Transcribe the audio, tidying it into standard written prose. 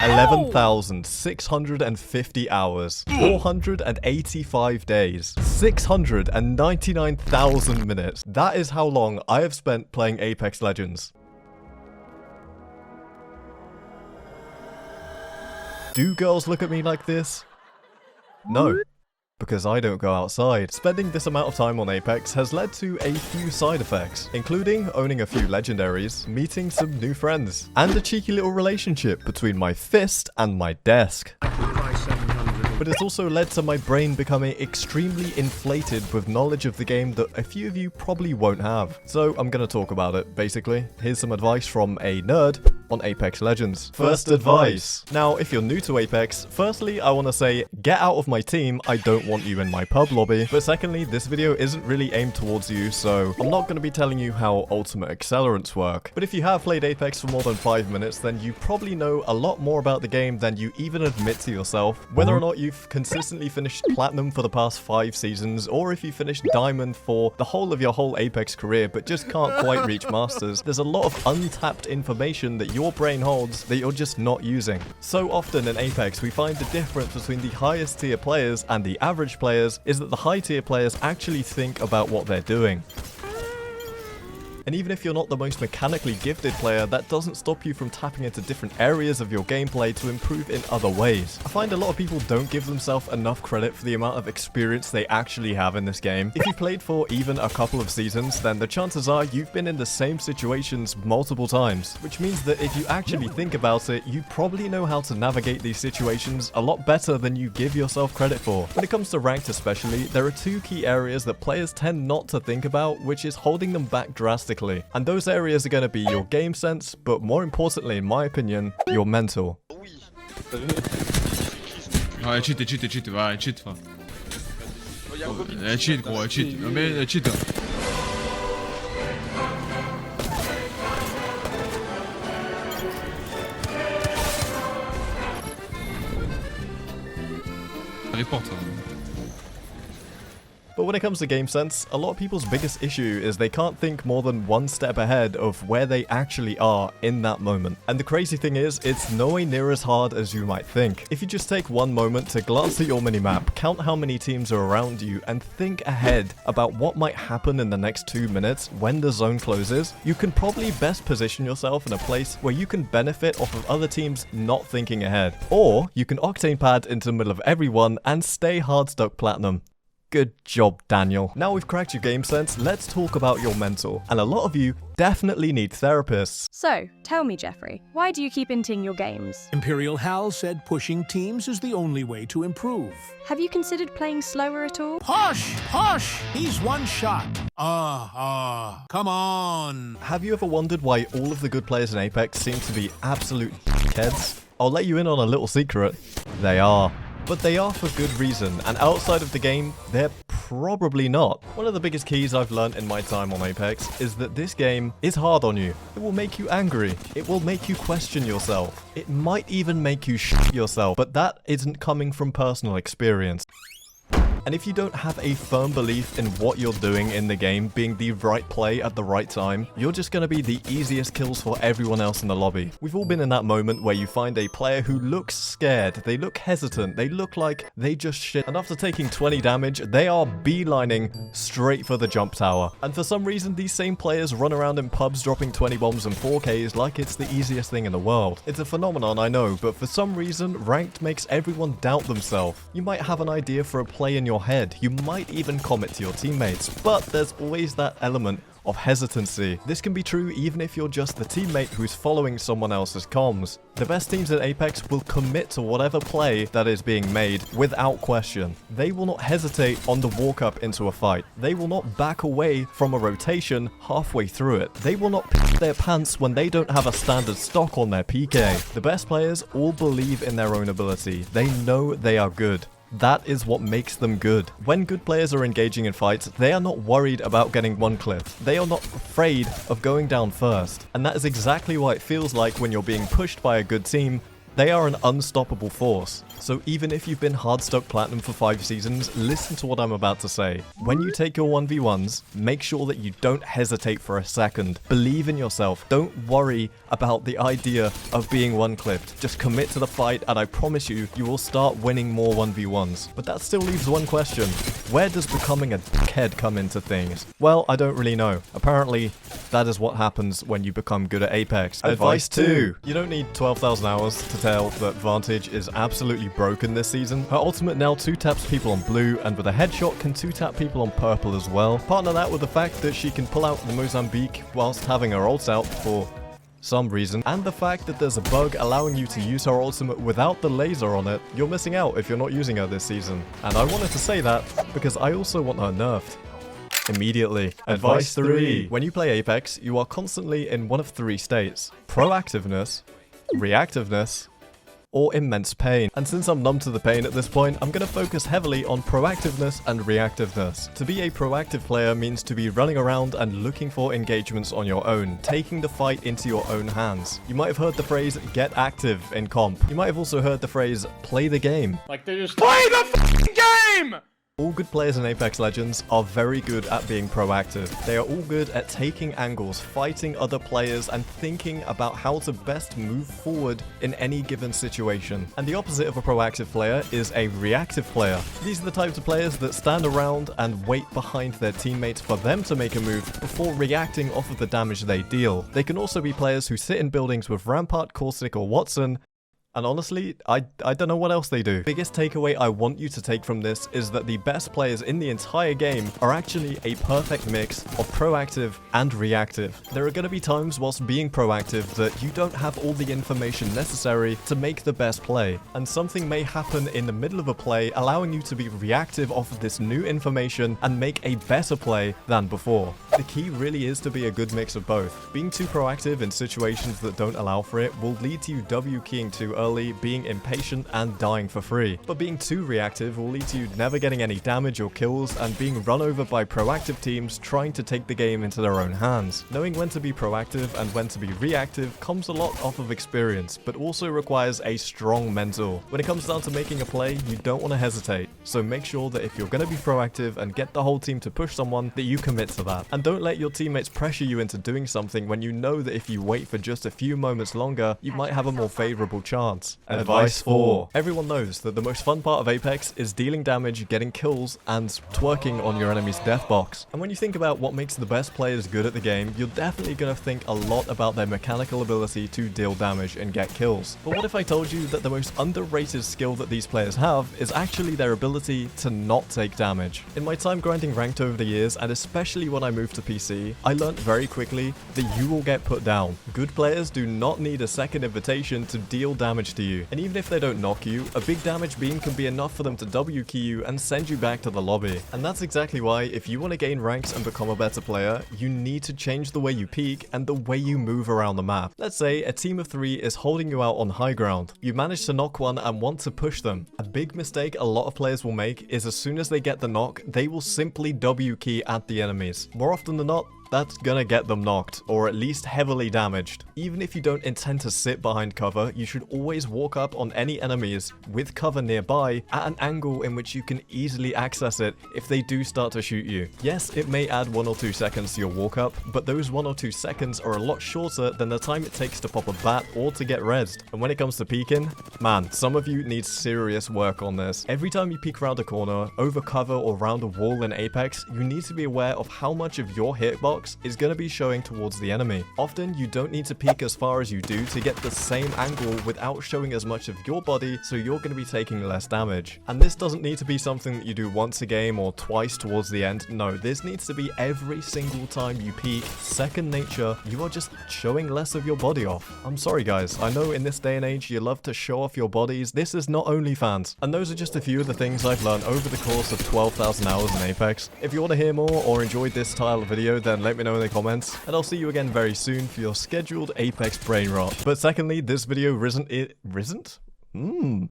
11,650 hours, 485 days, 699,000 minutes. That is how long I have spent playing Apex Legends. Do girls look at me like this? No. Because I don't go outside. Spending this amount of time on Apex has led to a few side effects, including owning a few legendaries, meeting some new friends, and a cheeky little relationship between my fist and my desk. But it's also led to my brain becoming extremely inflated with knowledge of the game that a few of you probably won't have. So I'm gonna talk about it, basically. Here's some advice from a nerd on Apex Legends. First advice. Now, if you're new to Apex, firstly, I want to say, get out of my team, I don't want you in my pub lobby. But secondly, this video isn't really aimed towards you, so I'm not going to be telling you how ultimate accelerants work. But if you have played Apex for more than 5 minutes, then you probably know a lot more about the game than you even admit to yourself. Whether or not you've consistently finished Platinum for the past 5 seasons, or if you finished Diamond for the whole of your whole Apex career but just can't quite reach Masters, there's a lot of untapped information that your brain holds that you're just not using. So often in Apex, we find the difference between the highest tier players and the average players is that the high tier players actually think about what they're doing. And even if you're not the most mechanically gifted player, that doesn't stop you from tapping into different areas of your gameplay to improve in other ways. I find a lot of people don't give themselves enough credit for the amount of experience they actually have in this game. If you played for even a couple of seasons, then the chances are you've been in the same situations multiple times, which means that if you actually think about it, you probably know how to navigate these situations a lot better than you give yourself credit for. When it comes to ranked especially, there are 2 key areas that players tend not to think about, which is holding them back drastically. And those areas are going to be your game sense, but more importantly, in my opinion, your mental. Ouais, cheat, vai, cheat. Cheat, gros, cheat. Mais cheat. Report. But when it comes to game sense, a lot of people's biggest issue is they can't think more than one step ahead of where they actually are in that moment. And the crazy thing is, it's nowhere near as hard as you might think. If you just take one moment to glance at your minimap, count how many teams are around you, and think ahead about what might happen in the next 2 minutes when the zone closes, you can probably best position yourself in a place where you can benefit off of other teams not thinking ahead. Or you can octane pad into the middle of everyone and stay hard stuck platinum. Good job, Daniel. Now we've cracked your game sense, let's talk about your mental. And a lot of you definitely need therapists. So, tell me, Jeffrey, why do you keep inting your games? Imperial Hal said pushing teams is the only way to improve. Have you considered playing slower at all? Hush! He's one shot. Come on. Have you ever wondered why all of the good players in Apex seem to be absolute dickheads? I'll let you in on a little secret. They are. But they are for good reason, and outside of the game, they're probably not. One of the biggest keys I've learned in my time on Apex is that this game is hard on you. It will make you angry. It will make you question yourself. It might even make you shit yourself, but that isn't coming from personal experience. And if you don't have a firm belief in what you're doing in the game being the right play at the right time, you're just going to be the easiest kills for everyone else in the lobby. We've all been in that moment where you find a player who looks scared, they look hesitant, they look like they just shit, and after taking 20 damage, they are beelining straight for the jump tower. And for some reason, these same players run around in pubs dropping 20 bombs and 4Ks like it's the easiest thing in the world. It's a phenomenon, I know, but for some reason, ranked makes everyone doubt themselves. You might have an idea for a play in your head, you might even comment to your teammates, but there's always that element of hesitancy. This can be true even if you're just the teammate who's following someone else's comms. The best teams in Apex will commit to whatever play that is being made without question. They will not hesitate on the walk up into a fight. They will not back away from a rotation halfway through it. They will not piss their pants when they don't have a standard stock on their PK. The best players all believe in their own ability. They know they are good. That is what makes them good. When good players are engaging in fights, they are not worried about getting one clipped. They are not afraid of going down first. And that is exactly what it feels like when you're being pushed by a good team, They are an unstoppable force. So even if you've been hard stuck platinum for 5 seasons, listen to what I'm about to say. When you take your 1v1s, make sure that you don't hesitate for a second. Believe in yourself. Don't worry about the idea of being one-clipped. Just commit to the fight and I promise you, you will start winning more 1v1s. But that still leaves one question. Where does becoming a dickhead come into things? Well, I don't really know. Apparently, that is what happens when you become good at Apex. Advice 2. You don't need 12,000 hours to tell that Vantage is absolutely broken this season. Her ultimate now 2-taps people on blue, and with a headshot can 2-tap people on purple as well. Partner that with the fact that she can pull out the Mozambique whilst having her ults out for some reason, and the fact that there's a bug allowing you to use her ultimate without the laser on it. You're missing out if you're not using her this season. And I wanted to say that because I also want her nerfed. Immediately. Advice 3. When you play Apex, you are constantly in one of 3 states: proactiveness, reactiveness, or immense pain. And since I'm numb to the pain at this point, I'm going to focus heavily on proactiveness and reactiveness. To be a proactive player means to be running around and looking for engagements on your own, taking the fight into your own hands. You might have heard the phrase get active in comp. You might have also heard the phrase play the game. Like they just play the f***ing game! All good players in Apex Legends are very good at being proactive. They are all good at taking angles, fighting other players, and thinking about how to best move forward in any given situation. And the opposite of a proactive player is a reactive player. These are the types of players that stand around and wait behind their teammates for them to make a move before reacting off of the damage they deal. They can also be players who sit in buildings with Rampart, Caustic, or Watson, and honestly, I don't know what else they do. Biggest takeaway I want you to take from this is that the best players in the entire game are actually a perfect mix of proactive and reactive. There are going to be times whilst being proactive that you don't have all the information necessary to make the best play, and something may happen in the middle of a play allowing you to be reactive off of this new information and make a better play than before. The key really is to be a good mix of both. Being too proactive in situations that don't allow for it will lead to you W-keying too early, being impatient, and dying for free. But being too reactive will lead to you never getting any damage or kills and being run over by proactive teams trying to take the game into their own hands. Knowing when to be proactive and when to be reactive comes a lot off of experience, but also requires a strong mental. When it comes down to making a play, you don't want to hesitate. So make sure that if you're going to be proactive and get the whole team to push someone, that you commit to that. And don't let your teammates pressure you into doing something when you know that if you wait for just a few moments longer, you might have a more favorable chance. Advice 4. Everyone knows that the most fun part of Apex is dealing damage, getting kills, and twerking on your enemy's death box. And when you think about what makes the best players good at the game, you're definitely going to think a lot about their mechanical ability to deal damage and get kills. But what if I told you that the most underrated skill that these players have is actually their ability to not take damage? In my time grinding ranked over the years, and especially when I moved to PC, I learned very quickly that you will get put down. Good players do not need a second invitation to deal damage to you. And even if they don't knock you, a big damage beam can be enough for them to W-key you and send you back to the lobby. And that's exactly why, if you want to gain ranks and become a better player, you need to change the way you peek and the way you move around the map. Let's say a team of 3 is holding you out on high ground. You manage to knock one and want to push them. A big mistake a lot of players will make is as soon as they get the knock, they will simply W-key at the enemies. More often than not, that's gonna get them knocked, or at least heavily damaged. Even if you don't intend to sit behind cover, you should always walk up on any enemies with cover nearby at an angle in which you can easily access it if they do start to shoot you. Yes, it may add 1 or 2 seconds to your walk up, but those 1 or 2 seconds are a lot shorter than the time it takes to pop a bat or to get rezzed. And when it comes to peeking, man, some of you need serious work on this. Every time you peek around a corner, over cover, or round a wall in Apex, you need to be aware of how much of your hitbox is going to be showing towards the enemy. Often, you don't need to peek as far as you do to get the same angle without showing as much of your body, so you're going to be taking less damage. And this doesn't need to be something that you do once a game or twice towards the end. No, this needs to be every single time you peek. Second nature, you are just showing less of your body off. I'm sorry guys, I know in this day and age you love to show off your bodies. This is not OnlyFans. And those are just a few of the things I've learned over the course of 12,000 hours in Apex. If you want to hear more or enjoyed this style of video, then let me know in the comments, and I'll see you again very soon for your scheduled Apex brain rot. But secondly, this video